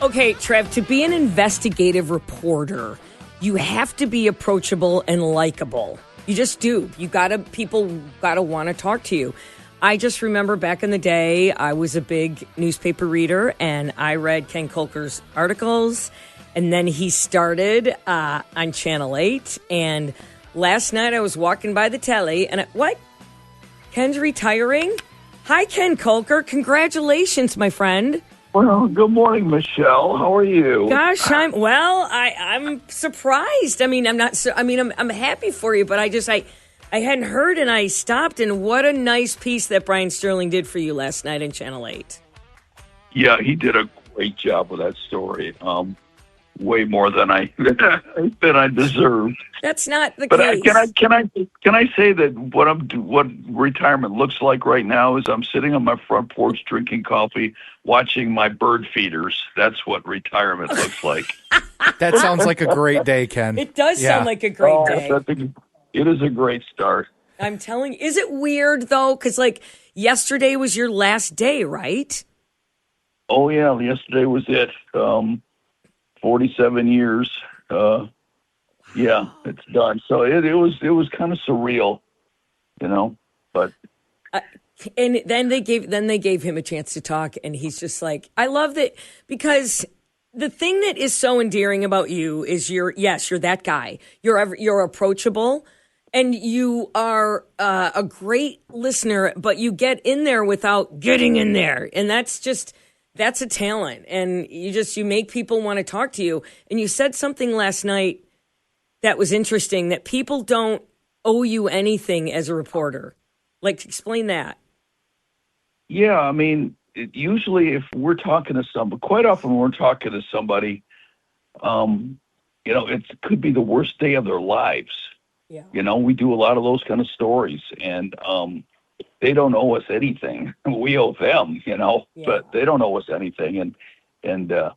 Okay, Trev, to be an investigative reporter, you have to be approachable and likable. You just do. People gotta want to talk to you. I just remember back in the day, I was a big newspaper reader, and I read Ken Kolker's articles, and then he started on Channel 8, and last night I was walking by the telly, and what? Ken's retiring? Hi, Ken Kolker. Congratulations, my friend. Well, good morning, Michelle. How are you? Gosh, I'm surprised. I mean, I'm happy for you, but I hadn't heard, and I stopped, and what a nice piece that Brian Sterling did for you last night in Channel 8. Yeah, he did a great job with that story. Way more than I deserved. That's not the but case. Can I say that what retirement looks like right now is I'm sitting on my front porch drinking coffee, watching my bird feeders. That's what retirement looks like. That sounds like a great day, Ken. It does sound like a great day. It is a great start. I'm telling you. Is it weird, though? Because, yesterday was your last day, right? Oh, yeah. Yesterday was it. 47 years. Yeah, it's done. So it was kind of surreal, but. And then they gave him a chance to talk, and he's just like, I love that, because the thing that is so endearing about you is you're that guy. You're approachable, and you are a great listener, but you get in there without getting in there, and that's a talent. And you make people want to talk to you. And you said something last night that was interesting, that people don't owe you anything as a reporter. Explain that. Yeah, I mean, usually if we're talking to somebody, quite often when we're talking to somebody, it could be the worst day of their lives. Yeah. We do a lot of those kind of stories, and they don't owe us anything. We owe them, but they don't owe us anything. And I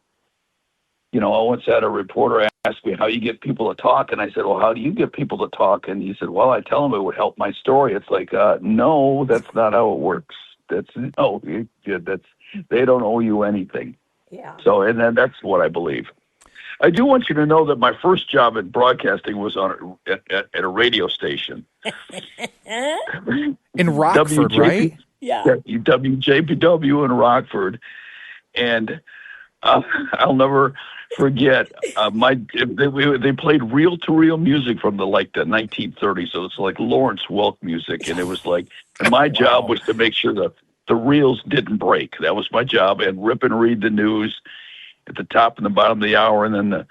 once had a reporter ask me how you get people to talk, and I said, well, how do you get people to talk? And he said, well, I tell them it would help my story. It's like, no, that's not how it works. They don't owe you anything. Yeah. So, and then that's what I believe. I do want you to know that my first job in broadcasting was at a radio station. In Rockford, right? Yeah. WJPW in Rockford. And I'll never forget, they played reel-to-reel music from the 1930s. So it's like Lawrence Welk music. And it was my job was to make sure that the reels didn't break. That was my job. And rip and read the news at the top and the bottom of the hour. And then the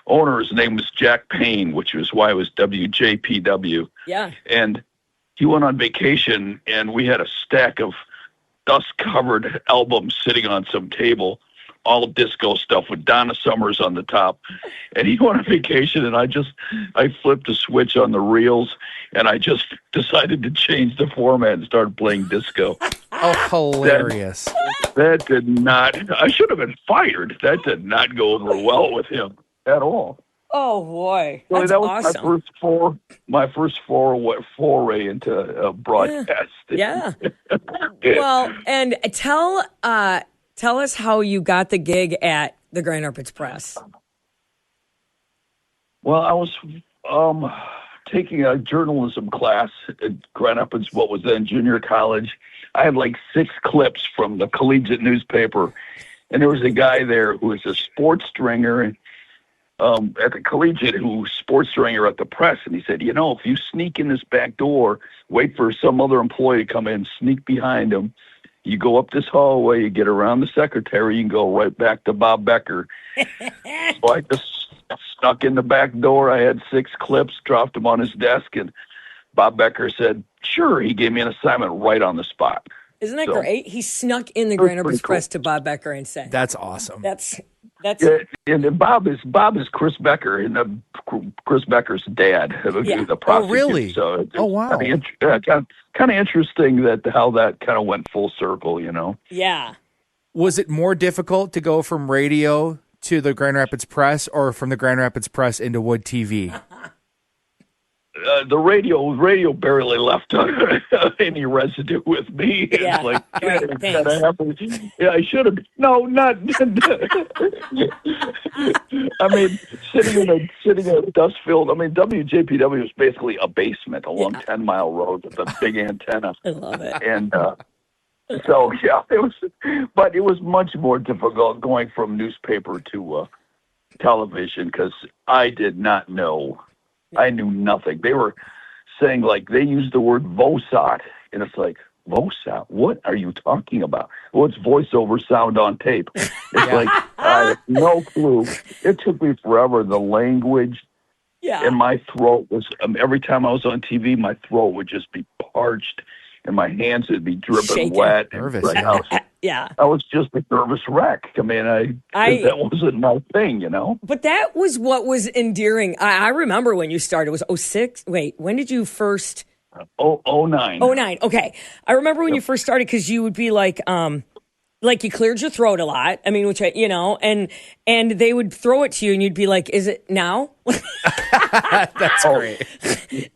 owner's name was Jack Payne, which was why it was WJPW. Yeah. And he went on vacation, and we had a stack of dust-covered albums sitting on some table, all disco stuff with Donna Summers on the top. And he went on vacation, and I flipped a switch on the reels, and I just decided to change the format and started playing disco. Oh, hilarious. That did not, I should have been fired. That did not go over well with him at all. Oh, boy. That's that was awesome. my first foray into broadcasting. Yeah. Well, and tell us how you got the gig at the Grand Rapids Press. Well, I was taking a journalism class at Grand Rapids, what was then junior college. I had 6 clips from the collegiate newspaper, and there was a guy there who was a sports stringer at the collegiate, who was sports stringer at the press, and he said, if you sneak in this back door, wait for some other employee to come in, sneak behind him, you go up this hallway, you get around the secretary, you can go right back to Bob Becker. So I just snuck in the back door. I had 6 clips, dropped them on his desk, and Bob Becker said, sure. He gave me an assignment right on the spot. Isn't that great? He snuck in the Grand Rapids Press to Bob Becker and said, that's awesome. That's and Bob is Chris Becker, and Chris Becker's dad, the prosecutor. Oh, really? So wow. Kind of interesting how that kind of went full circle, Yeah. Was it more difficult to go from radio to the Grand Rapids Press, or from the Grand Rapids Press into Wood TV? the radio barely left any residue with me. Yeah, It's like, right, thanks. I should have. No, not. I mean, sitting in a dust field. I mean, WJPW is basically a basement along 10 Mile Road with a big antenna. I love it. And so yeah, it was, but it was much more difficult going from newspaper to television because I did not know. I knew nothing. They were saying, like, they used the word VOSOT, and it's like, VOSOT? What are you talking about? Well, it's voiceover sound on tape. It's like, I have no clue. It took me forever. The language, and my throat was, every time I was on TV, my throat would just be parched, and my hands would be dripping Shaking. wet. Nervous. Like, I was just a nervous wreck. I mean, that wasn't my thing, you know? But that was what was endearing. I remember when you started. It was 06? Wait, when did you first? 09. 09. Okay. I remember when you first started because you would be like you cleared your throat a lot. I mean, which and they would throw it to you and you'd be like, is it now? That's great.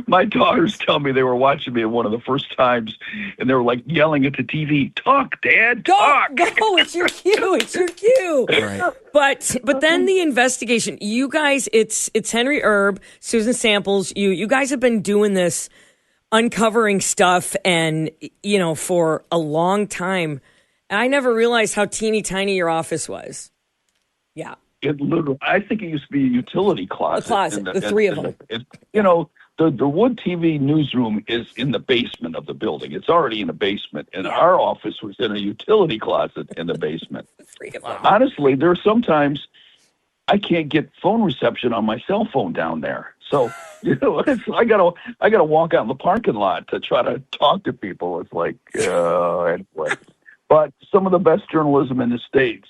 My daughters tell me they were watching me one of the first times and they were like yelling at the TV, talk, Dad, talk. Go, it's your cue. It's your cue. Right. But then the investigation, you guys, it's Henry Erb, Susan Samples, you guys have been doing this, uncovering stuff and, for a long time. I never realized how teeny tiny your office was. Yeah. It literally, I think it used to be a utility closet. A closet, the three of them. The Wood TV newsroom is in the basement of the building. It's already in the basement, and our office was in a utility closet in the basement. Three of them. Honestly, there are sometimes I can't get phone reception on my cell phone down there. So, I gotta walk out in the parking lot to try to talk to people. It's like, anyway. But some of the best journalism in the States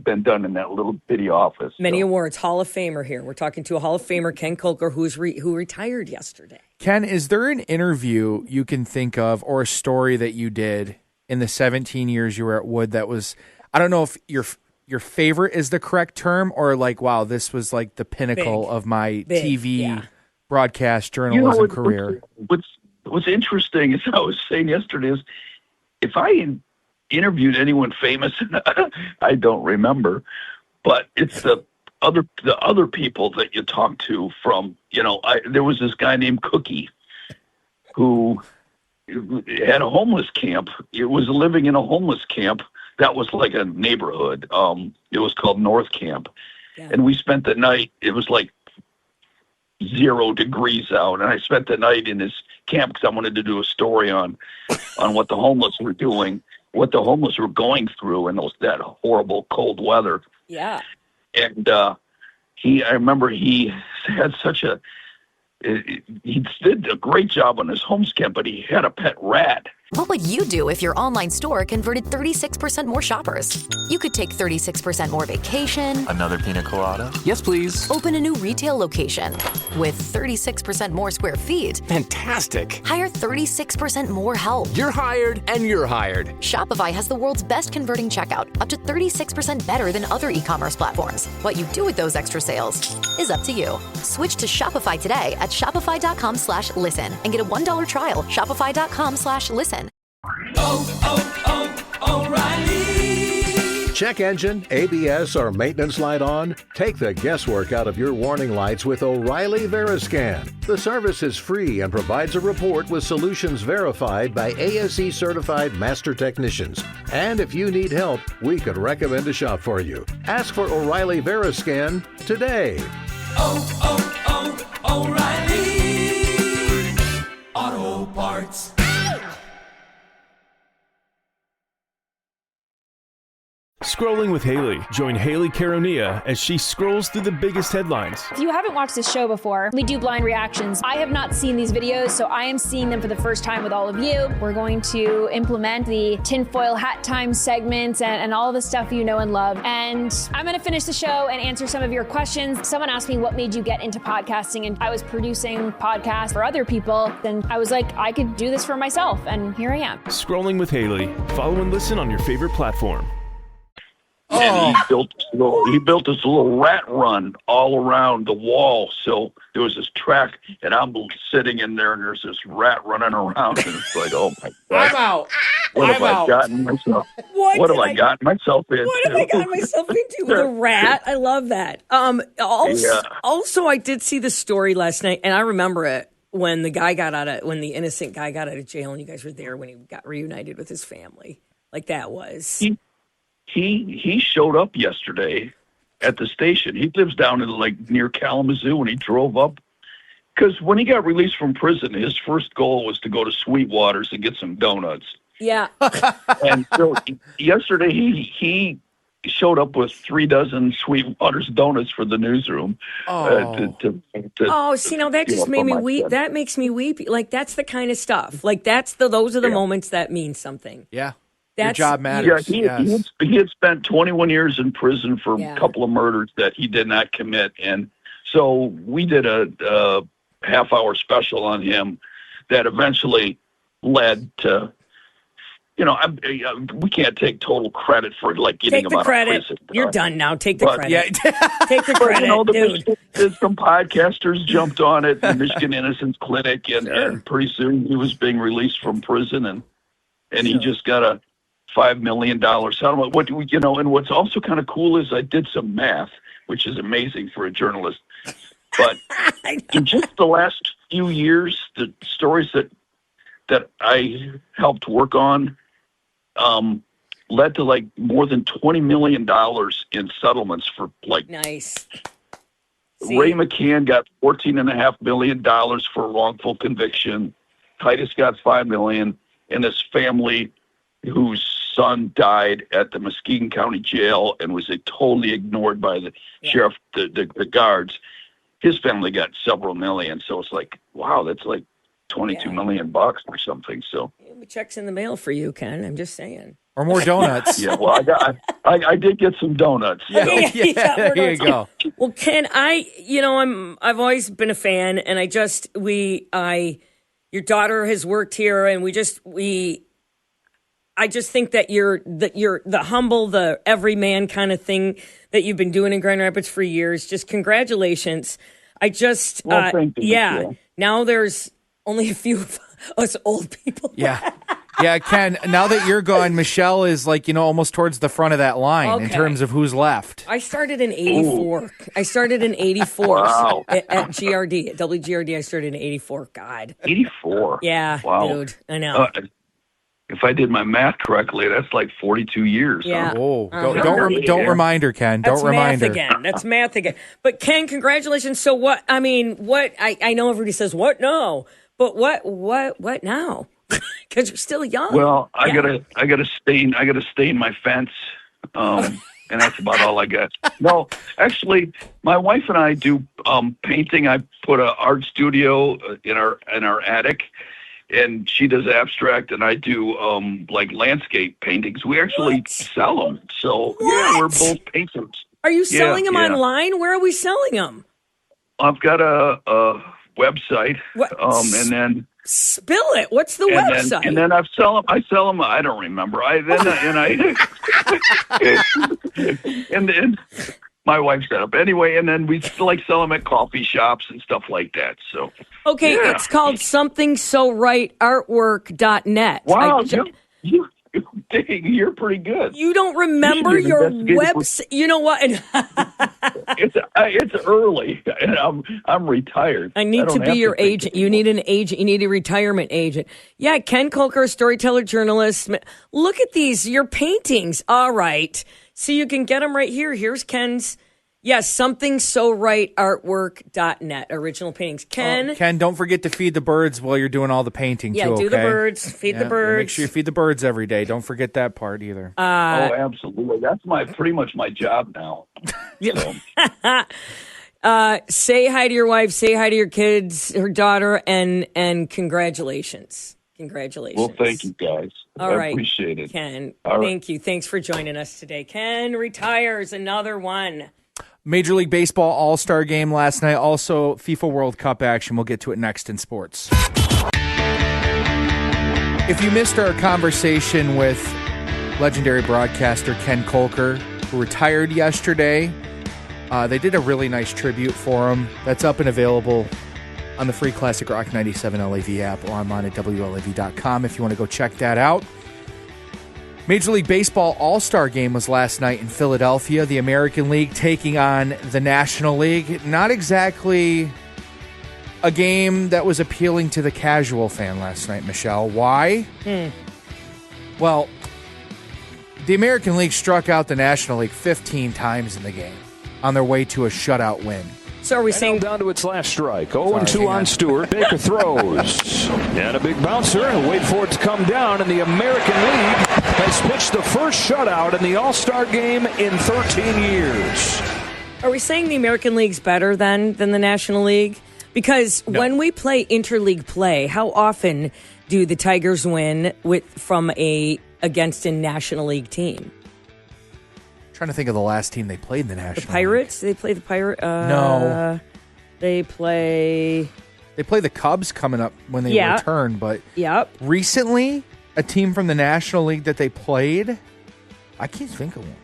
been done in that little bitty office. Many awards. Hall of Famer here. We're talking to a Hall of Famer, Ken Kolker, who retired yesterday. Ken, is there an interview you can think of or a story that you did in the 17 years you were at Wood that was, I don't know if your favorite is the correct term or like, wow, this was like the pinnacle of my TV broadcast journalism career? What's interesting, as I was saying yesterday, is if I interviewed anyone famous, I don't remember, but it's the other people that you talk to from, there was this guy named Cookie who had a homeless camp. It was living in a homeless camp that was like a neighborhood. It was called North Camp. Yeah. And we spent the night, it was like 0 degrees out. And I spent the night in this camp because I wanted to do a story on what the homeless were doing, what the homeless were going through in that horrible cold weather. Yeah. And I remember he had he did a great job on his homeless camp, but he had a pet rat. What would you do if your online store converted 36% more shoppers? You could take 36% more vacation. Another pina colada? Yes, please. Open a new retail location with 36% more square feet. Fantastic. Hire 36% more help. You're hired and you're hired. Shopify has the world's best converting checkout, up to 36% better than other e-commerce platforms. What you do with those extra sales is up to you. Switch to Shopify today at shopify.com/listen and get a $1 trial. Shopify.com/listen. O'Reilly. Check engine, ABS, or maintenance light on? Take the guesswork out of your warning lights with O'Reilly Veriscan. The service is free and provides a report with solutions verified by ASE certified master technicians. And if you need help, we could recommend a shop for you. Ask for O'Reilly Veriscan today. O'Reilly Auto Parts. Scrolling with Haley. Join Haley Caronia as she scrolls through the biggest headlines. If you haven't watched this show before, we do blind reactions. I have not seen these videos, so I am seeing them for the first time with all of you. We're going to implement the tinfoil hat time segments and all the stuff you know and love. And I'm going to finish the show and answer some of your questions. Someone asked me what made you get into podcasting, and I was producing podcasts for other people. And I was like, I could do this for myself, and here I am. Scrolling with Haley. Follow and listen on your favorite platform. And he built this little rat run all around the wall. So there was this track, and I'm sitting in there, and there's this rat running around, and it's like, oh my God, I'm out. What have I gotten myself into? What have I gotten myself into with a rat? I love that. Also, I did see the story last night, and I remember it when the innocent guy got out of jail, and you guys were there when he got reunited with his family. Like that was. He showed up yesterday at the station. He lives down in near Kalamazoo, and he drove up because when he got released from prison, his first goal was to go to Sweetwater's and get some donuts. Yeah. And so yesterday he showed up with 3 dozen Sweetwater's donuts for the newsroom. See, now that just made me weep. That makes me weep. Like that's the kind of stuff. Like those are the moments that mean something. Yeah. Your job matters. Yeah, he had spent 21 years in prison for a couple of murders that he did not commit. And so we did a half-hour special on him that eventually led to, we can't take total credit for getting him out of prison. You're done now. Take the credit. Yeah. Take the credit, dude. Some podcasters jumped on it, the Michigan Innocence Clinic, and pretty soon he was being released from prison, and he just got a $5 million settlement. And what's also kind of cool is I did some math, which is amazing for a journalist. But in just the last few years, the stories that I helped work on led to more than $20 million in settlements for nice. Ray McCann got $14.5 million for wrongful conviction. Titus got $5 million, and his family, whose son died at the Muskegon County Jail and was totally ignored by the sheriff, the guards. His family got several million. So it's like, wow, that's like $22 million or something. So checks in the mail for you, Ken. I'm just saying. Or more donuts. Yeah, well, I did get some donuts. Yeah, there you go. Well, Ken, I've always been a fan, and your daughter has worked here, and I just think that you're the humble, the everyman kind of thing that you've been doing in Grand Rapids for years. Just congratulations. Thank you. Yeah. Now there's only a few of us old people. Yeah. Yeah, Ken, now that you're gone, Michelle is almost towards the front of that line in terms of who's left. I started in 84. Ooh. I started in 84 wow. at GRD, at WGRD. I started in 84. God. 84? Yeah, wow. Dude. I know. If I did my math correctly, that's like 42 years. Yeah. Huh? Oh, don't remind her, Ken. Don't remind her. That's math again. But Ken, congratulations. So what? I know everybody says what now, but what now? Because you're still young. Well, I gotta stain my fence, and that's about all I got. No, actually, my wife and I do painting. I put an art studio in our attic. And she does abstract, and I do landscape paintings. We actually sell them. So yeah, we're both painters. Are you selling them online? Where are we selling them? I've got a website, and then spill it. What's the website? And then I sell them. I don't remember. And then my wife set up anyway, and then we sell them at coffee shops and stuff like that. So okay, It's called somethingsorightartwork.net. Wow, you're pretty good. You don't remember your website? You know what? It's early, and I'm retired. I need to be your agent. You need an agent. You need a retirement agent. Yeah, Ken Kolker, storyteller, journalist. Look at these, your paintings. All right. So you can get them right here. Here's Ken's. Yes, somethingsorightartwork.net. Original paintings. Ken, don't forget to feed the birds while you're doing all the painting, too, okay? Do the birds. Feed the birds. Make sure you feed the birds every day. Don't forget that part either. Absolutely. That's pretty much my job now. Say hi to your wife. Say hi to your kids, her daughter, and congratulations. Congratulations. Well, thank you, guys. All right. I appreciate it. Ken, thank you. Thanks for joining us today. Ken retires, another one. Major League Baseball All-Star Game last night. Also, FIFA World Cup action. We'll get to it next in sports. If you missed our conversation with legendary broadcaster Ken Kolker, who retired yesterday. They did a really nice tribute for him. That's up and available on the free Classic Rock 97 LAV app or online at WLAV.com if you want to go check that out. Major League Baseball All-Star Game was last night in Philadelphia. The American League taking on the National League. Not exactly a game that was appealing to the casual fan last night, Michelle. Why? Well, the American League struck out the National League 15 times in the game on their way to a shutout win. So are we saying down to its last strike? 0-2 on Stewart. Baker throws. And a big bouncer. Wait for it to come down. And the American League has pitched the first shutout in the All-Star game in 13 years. Are we saying the American League's better than the National League? Because when we play interleague play, how often do the Tigers win against a National League team? Trying to think of the last team they played in the National The Pirates? League. They play the Pirates? No. They play the Cubs coming up when they return, but recently, a team from the National League that they played, I can't think of one.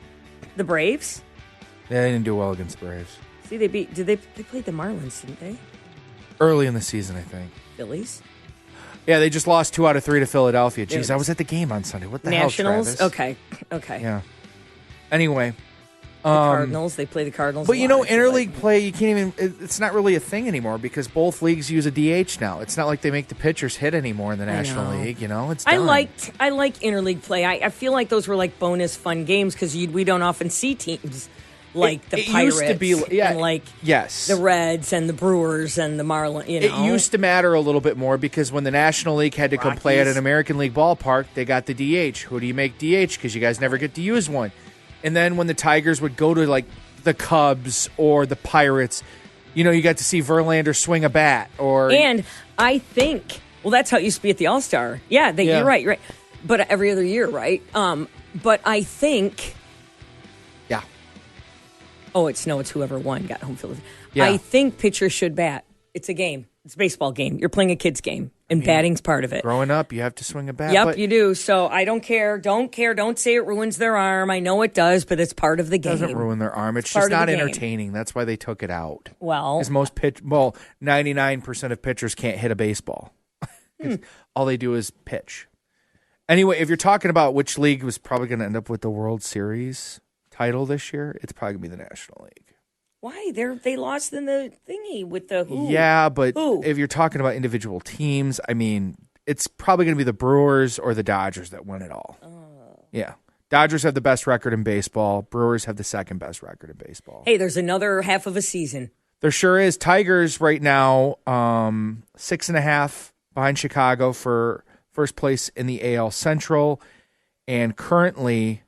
The Braves? Yeah, they didn't do well against the Braves. See, they played the Marlins, didn't they? Early in the season, I think. Phillies? Yeah, they just lost 2 out of 3 to Philadelphia. Jeez, I was at the game on Sunday. What the Nationals? hell, Travis? Okay. Yeah. Anyway. The Cardinals, they play the Cardinals. But interleague play, you can't even, it's not really a thing anymore because both leagues use a DH now. It's not like they make the pitchers hit anymore in the National League, It's done. I like interleague play. I feel like those were like bonus fun games because we don't often see teams like the Pirates used to be, and the Reds and the Brewers and the Marlins, It used to matter a little bit more because when the National League had to come play at an American League ballpark, they got the DH. Who do you make DH? Because you guys never get to use one. And then when the Tigers would go to like the Cubs or the Pirates, you got to see Verlander swing a bat. And I think, that's how it used to be at the All-Star. Yeah, you're right. You're right. But every other year, right? But I think... Yeah. Oh, it's whoever won got home field. Yeah. I think pitchers should bat. It's a game. It's a baseball game. You're playing a kid's game, and batting's part of it. Growing up, you have to swing a bat. Yep, you do. So I don't care. Don't care. Don't say it ruins their arm. I know it does, but it's part of the game. It doesn't ruin their arm. It's just not entertaining. That's why they took it out. Well, 99% of pitchers can't hit a baseball. All they do is pitch. Anyway, if you're talking about which league was probably going to end up with the World Series title this year, it's probably going to be the National League. Why? They lost in the thingy with the who? Yeah, but if you're talking about individual teams, it's probably going to be the Brewers or the Dodgers that win it all. Yeah. Dodgers have the best record in baseball. Brewers have the second best record in baseball. Hey, there's another half of a season. There sure is. Tigers right now, 6.5 behind Chicago for first place in the AL Central, and currently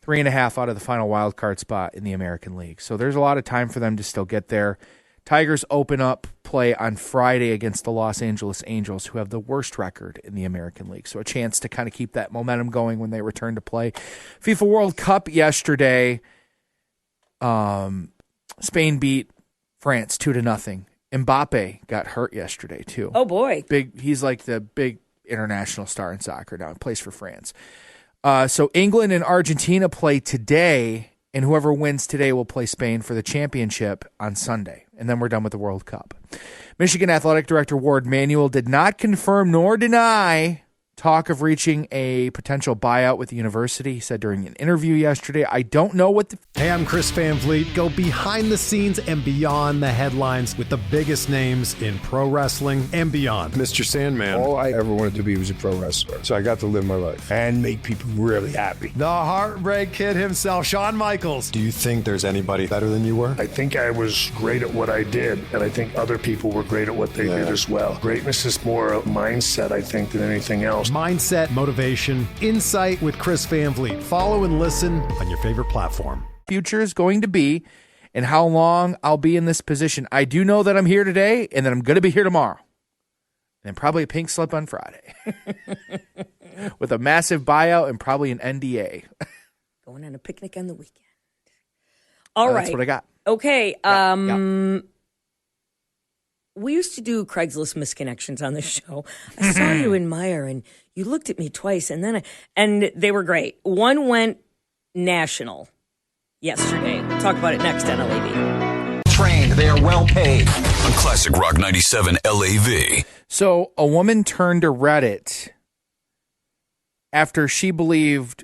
3.5 out of the final wild card spot in the American League. So there's a lot of time for them to still get there. Tigers open up play on Friday against the Los Angeles Angels, who have the worst record in the American League. So a chance to kind of keep that momentum going when they return to play. FIFA World Cup yesterday. Spain beat France 2-0. Mbappe got hurt yesterday too. Oh boy. He's like the big international star in soccer now. He plays for France. So England and Argentina play today, and whoever wins today will play Spain for the championship on Sunday. And then we're done with the World Cup. Michigan Athletic Director Ward Manuel did not confirm nor deny talk of reaching a potential buyout with the university. He said during an interview yesterday, I don't know what the... Hey, I'm Chris Van Vliet. Go behind the scenes and beyond the headlines with the biggest names in pro wrestling and beyond. Mr. Sandman, all I ever wanted to be was a pro wrestler. So I got to live my life and make people really happy. The Heartbreak Kid himself, Shawn Michaels. Do you think there's anybody better than you were? I think I was great at what I did, and I think other people were great at what they did as well. Greatness is more a mindset, I think, than anything else. Mindset, motivation, insight with Chris Van Vliet. Follow and listen on your favorite platform. Future is going to be and how long I'll be in this position. I do know that I'm here today and that I'm going to be here tomorrow. And probably a pink slip on Friday. With a massive buyout and probably an NDA. Going on a picnic on the weekend. All right. That's what I got. Okay. We used to do Craigslist misconnections on the show. I saw you in Meyer, and you looked at me twice, and then and they were great. One went national yesterday. We'll talk about it next on LAV. Trained, they are well paid. On Classic Rock 97 LAV. So a woman turned to Reddit after she believed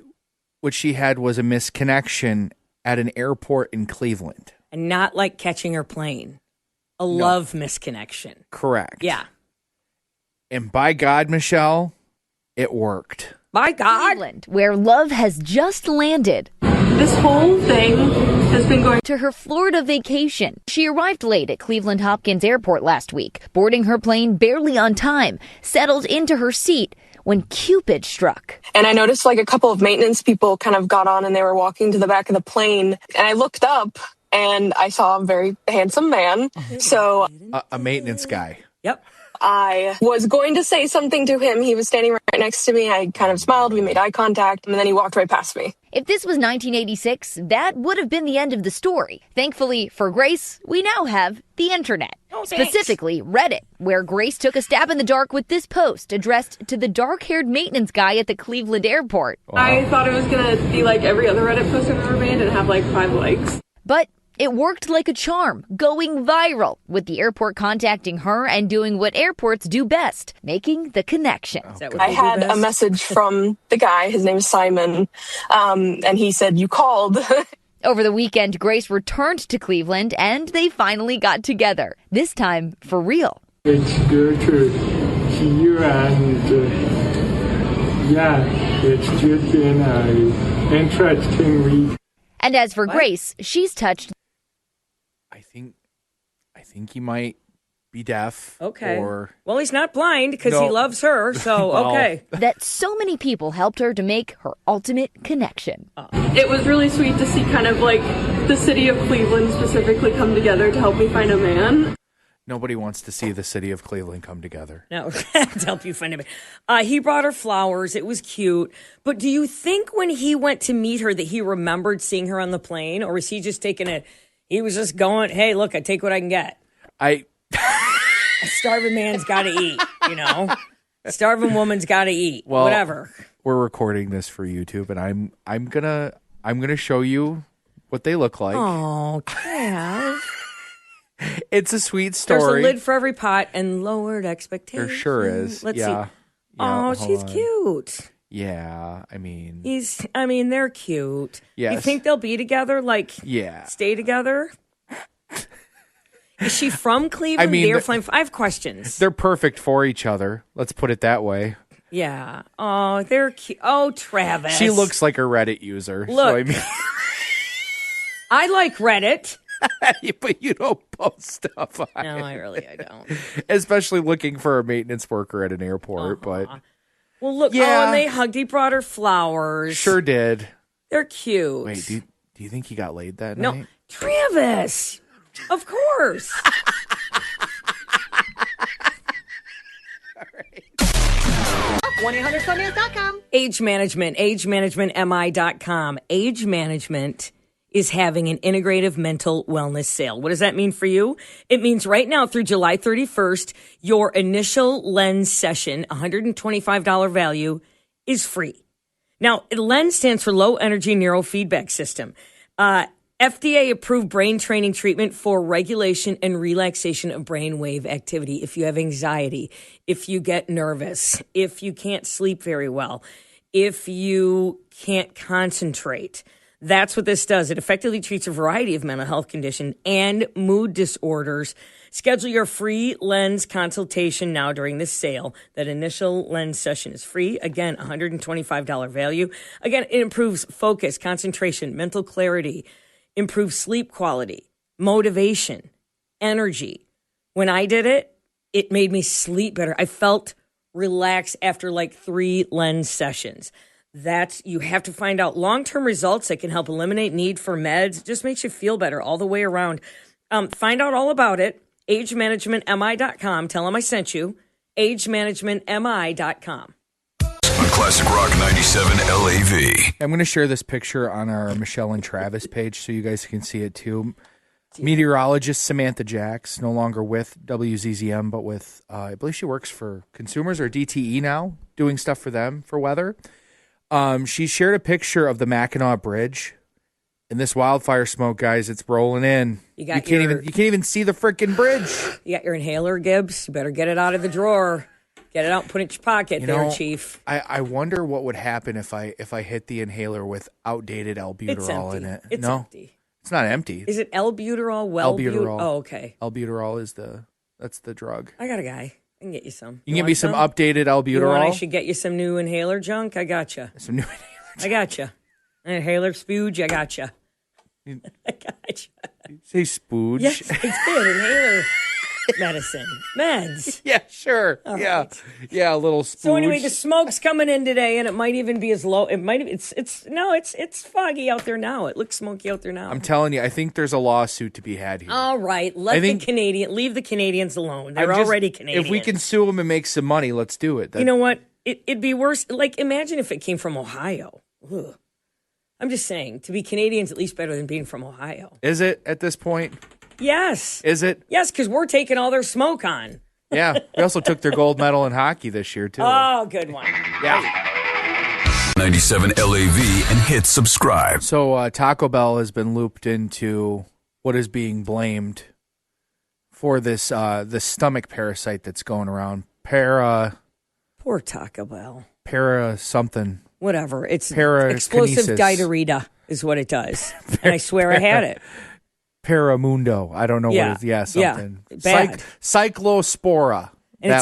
what she had was a misconnection at an airport in Cleveland. And not like catching her plane. A love misconnection. Correct. Yeah. And by God, Michelle, it worked. By God. Cleveland, where love has just landed. This whole thing has been going to her Florida vacation. She arrived late at Cleveland Hopkins Airport last week, boarding her plane barely on time, settled into her seat when Cupid struck. And I noticed like a couple of maintenance people kind of got on and they were walking to the back of the plane. And I looked up and I saw a very handsome man. So a maintenance guy. Yep. I was going to say something to him. He was standing right next to me. I kind of smiled. We made eye contact, and then he walked right past me. If this was 1986, that would have been the end of the story. Thankfully for Grace, we now have the internet. Specifically, Reddit, where Grace took a stab in the dark with this post addressed to the dark-haired maintenance guy at the Cleveland airport. Wow. I thought it was going to be like every other Reddit post I've ever made and have like 5 likes. But it worked like a charm, going viral, with the airport contacting her and doing what airports do best, making the connection. I had a message from the guy, his name is Simon, and he said, "You called." Over the weekend, Grace returned to Cleveland, and they finally got together, this time for real. It's good to see you, and it's just been an interesting week. And as for Grace, she's touched. I think he might be deaf. Okay. Or well, he's not blind because he loves her. So okay. That so many people helped her to make her ultimate connection. It was really sweet to see kind of like the city of Cleveland specifically come together to help me find a man. Nobody wants to see the city of Cleveland come together. No, to help you find a man. He brought her flowers. It was cute. But do you think when he went to meet her that he remembered seeing her on the plane? Or was he just taking it? He was just going, hey, look, I take what I can get. A starving man's got to eat, you know? A starving woman's got to eat. Well, whatever. We're recording this for YouTube, and I'm gonna show you what they look like. Oh, Kev. It's a sweet story. There's a lid for every pot and lowered expectations. There sure is. Let's see. Oh, she's cute. Yeah, I mean, they're cute. Yes. You think they'll be together? Like, stay together? Is she from Cleveland? I mean, I have questions. They're perfect for each other. Let's put it that way. Yeah. Oh, they're cute. Oh, Travis. She looks like a Reddit user. Look, so, I mean, I like Reddit. But you don't post stuff on it. No, I don't. Especially looking for a maintenance worker at an airport. But well, look. Yeah. Oh, and they hugged. He brought her flowers. Sure did. They're cute. Wait, do you think he got laid that night? No, Travis. Of course. 1-800-FUNNEWS.com. Age Management, AgeManagementMI.com. Age Management is having an integrative mental wellness sale. What does that mean for you? It means right now through July 31st, your initial lens session, $125 value, is free. Now, LENS stands for Low Energy Neurofeedback System. FDA-approved brain training treatment for regulation and relaxation of brainwave activity. If you have anxiety, if you get nervous, if you can't sleep very well, if you can't concentrate, that's what this does. It effectively treats a variety of mental health conditions and mood disorders. Schedule your free lens consultation now during this sale. That initial lens session is free. Again, $125 value. Again, it improves focus, concentration, mental clarity, improves sleep quality, motivation, energy. When I did it, it made me sleep better. I felt relaxed after like 3 lens sessions. You have to find out long-term results that can help eliminate need for meds. It just makes you feel better all the way around. Find out all about it. AgeManagementMI.com. Tell them I sent you. AgeManagementMI.com. On Classic Rock 97 LAV. I'm going to share this picture on our Michelle and Travis page so you guys can see it too. Meteorologist Samantha Jacks, no longer with WZZM, but with, I believe she works for Consumers or DTE now, doing stuff for them for weather. She shared a picture of the Mackinac Bridge, and this wildfire smoke, guys, it's rolling in. You can't even see the freaking bridge. You got your inhaler, Gibbs. You better get it out of the drawer. Get it out and put it in your pocket, Chief. I wonder what would happen if I hit the inhaler with outdated albuterol in it. It's empty. It's not empty. Is it albuterol? Albuterol. Oh, okay. Albuterol is that's the drug. I got a guy. I can get you some. You can get me some updated albuterol? I should get you some new inhaler junk? I got you. Some new inhaler junk. I got you. Inhaler spooge? I got you. I got you. Say spooge? Yes, it's good. Inhaler medicine. Meds. Yeah, sure. All yeah. right. Yeah, a little spooge. So anyway, the smoke's coming in today, and it might even be as low. It's foggy out there now. It looks smoky out there now. I'm telling you, I think there's a lawsuit to be had here. All right, leave the Canadians alone. They're already Canadian. If we can sue them and make some money, let's do it. You know what? It'd be worse. Like, imagine if it came from Ohio. Ugh. I'm just saying, to be Canadian's at least better than being from Ohio. Is it at this point? Yes. Is it? Yes, because we're taking all their smoke on. Yeah. We also took their gold medal in hockey this year, too. Oh, good one. Yeah. 97 LAV and hit subscribe. So Taco Bell has been looped into what is being blamed for this the stomach parasite that's going around. Poor Taco Bell. Something. Whatever. It's Parakinesis. explosive diarrhea is what it does. And I swear I had it. Paramundo. I don't know what it is. Yeah, something. Yeah, bad. Cyclospora.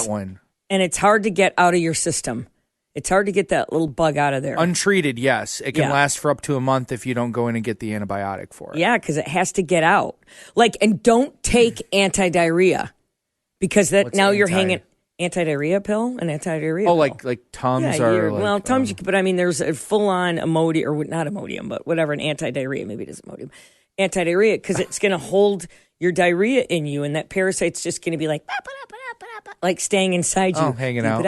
One. And it's hard to get out of your system. It's hard to get that little bug out of there. Untreated, yes. It can last for up to a month if you don't go in and get the antibiotic for it. Yeah, because it has to get out. And don't take anti-diarrhea because you're hanging anti-diarrhea pill, an anti-diarrhea pill. Like Tums are Tums, but I mean, there's a full-on Imodium, or not Imodium, but whatever, an anti-diarrhea. Maybe it is Imodium. Anti-diarrhea, because it's going to hold your diarrhea in you, and that parasite's just going to be like staying inside you. Oh, hanging out.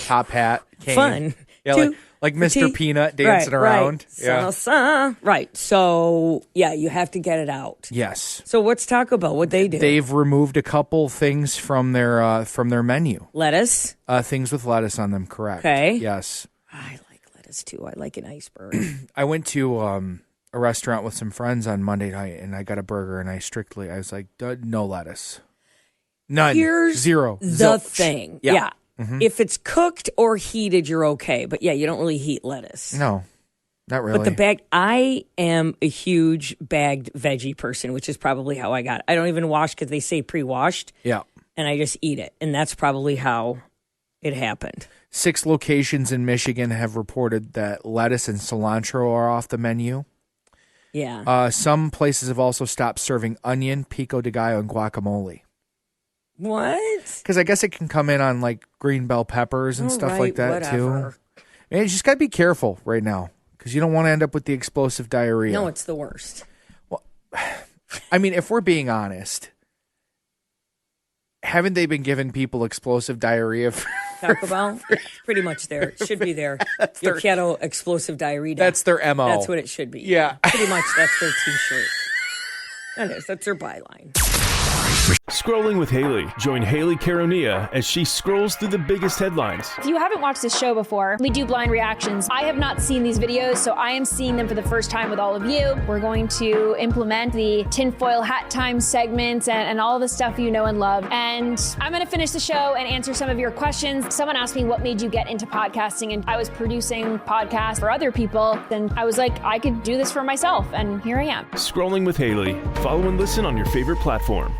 Top hat. Cane. Fun. Yeah, like Mr. Peanut dancing around. Right. Yeah. Right. So, you have to get it out. Yes. So what's Taco Bell? What'd they do? They've removed a couple things from their menu. Lettuce? Things with lettuce on them, correct. Okay. Yes. I like lettuce, too. I like an iceberg. I went to a restaurant with some friends on Monday night, and I got a burger, and I was like, no lettuce. None. Here's Zero. the thing. Yeah. Mm-hmm. If it's cooked or heated, you're okay. But you don't really heat lettuce. No, not really. But I am a huge bagged veggie person, which is probably how I got it. I don't even wash because they say pre-washed. Yeah. And I just eat it. And that's probably how it happened. 6 locations in Michigan have reported that lettuce and cilantro are off the menu. Yeah. Some places have also stopped serving onion, pico de gallo, and guacamole. What? Because I guess it can come in on like green bell peppers and stuff like that too. And you just got to be careful right now because you don't want to end up with the explosive diarrhea. No, it's the worst. Well, I mean, if we're being honest, haven't they been giving people explosive diarrhea? Taco Bell? Pretty much there. It should be there. Your keto explosive diarrhea. That's their MO. That's what it should be. Yeah. Pretty much that's their t-shirt. That is. That's their byline. Scrolling with Haley. Join Haley Caronia as she scrolls through the biggest headlines. If you haven't watched this show before, we do blind reactions. I have not seen these videos, so I am seeing them for the first time with all of you. We're going to implement the tinfoil hat time segments and all the stuff you know and love. And I'm going to finish the show and answer some of your questions. Someone asked me what made you get into podcasting, and I was producing podcasts for other people. Then I was like, I could do this for myself, and here I am. Scrolling with Haley. Follow and listen on your favorite platform.